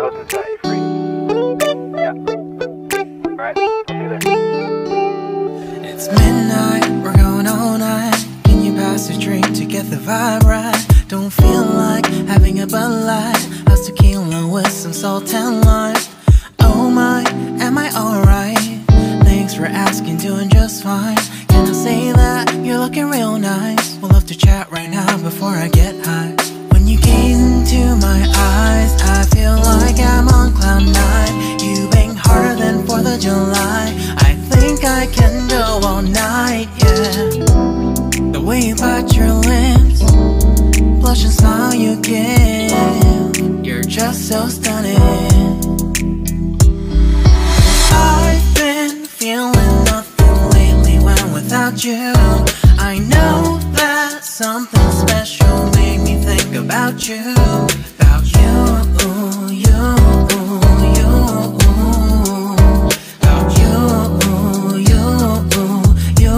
we're hosting tonight. You free? Yeah. Alright, I'll see you there. It's midnight, we're going all night. Can you pass a drink to get the vibe right? Don't feel like having a Bud Light. How's tequila with some salt and lime? Oh my, am I alright? Thanks for asking, doing just fine. Can I say that you're looking real nice? We'll love to chat right now before I get high. When you gaze into my eyes, I feel like I'm on cloud nine. You bang harder than 4th of July. I think I can go all night, yeah. The way you bite your lips, blush and smile you give, you're just so stunning. I've been feeling nothing lately when without you. I know that something special made me think about you. About you, you, you. About you, you, you.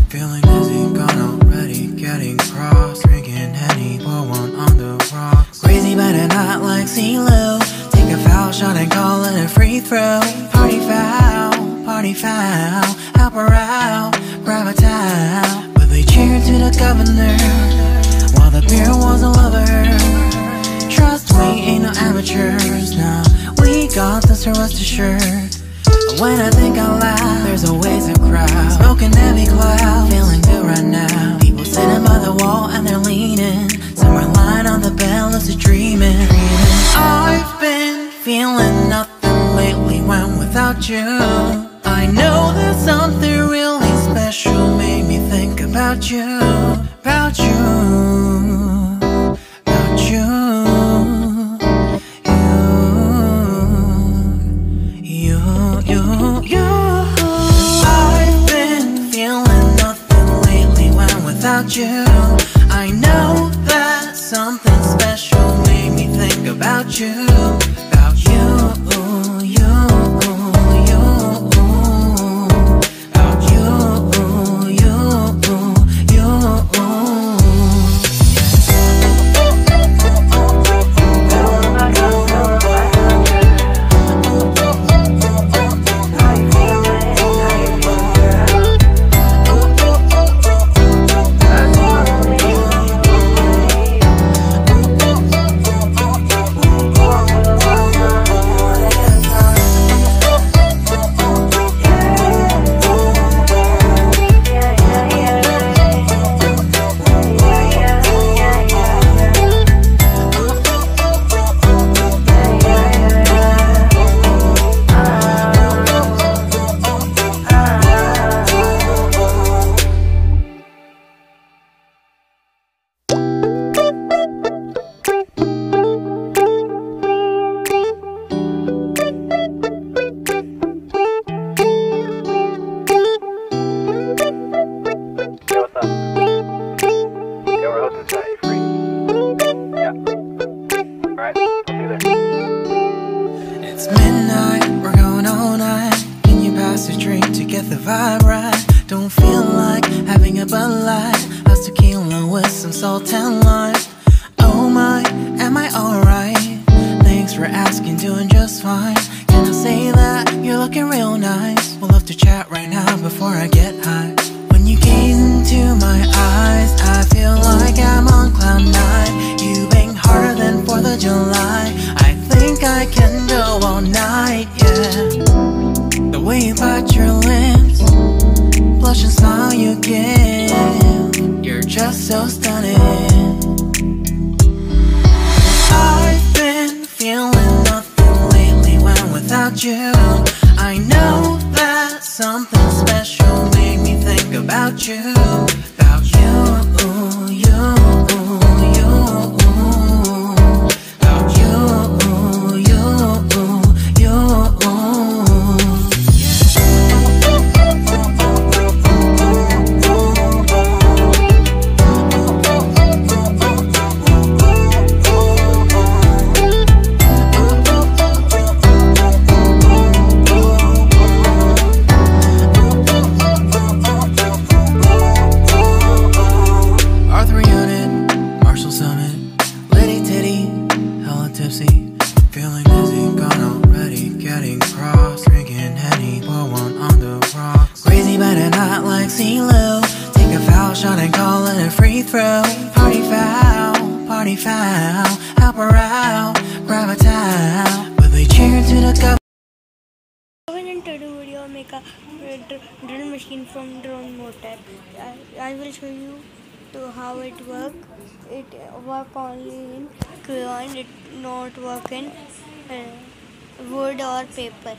Feeling dizzy, gone already, getting cross. Drinking Henny, pour one on the rocks. Crazy but not like CeeLo. Take a foul shot and call it a free throw. Party foul, help her out, grab a towel. But they cheered to the governor, while the beer was a lover. Trust me, ain't no amateurs, nah. We got this, so rest assured. When I think out loud, there's always a crowd. Smoking heavy cloud, feeling good right now. People sitting by the wall and they're leaning. Some are lying on the bed, lucid dreaming. I've been feeling nothing lately when without you. I know that something really special made me think about you. About you, about you. I've been feeling nothing lately when without you. I know that something special made me think about you. About you, you, you. About you, you, you. It's midnight, we're going all night. Can you pass a drink to get the vibe right? Don't feel like having a Bud Light. How's tequila with some salt and lime? Oh my, am I alright? Thanks for asking, doing just fine. Can I say that you're looking real nice? We'll love to chat right now before I get high. When you gaze into my eyes, I feel like I'm on cloud nine. You bang harder than 4th of July. I think I can go all night, yeah. The way you bite your lips, blush and smile you give, you're just so stunning. I've been feeling nothing lately when without you. I know that something special made me think about you. About you, you, you. About you, you, you. in today's video make a drill machine from drone motor. I will show you to how it work. It work only in crayon. It not work in wood or paper.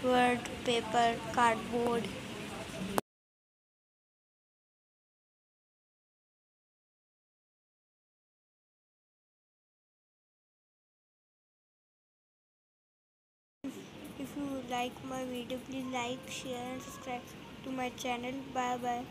Wood, paper, cardboard. If you like my video, please like, share and subscribe to my channel. Bye bye.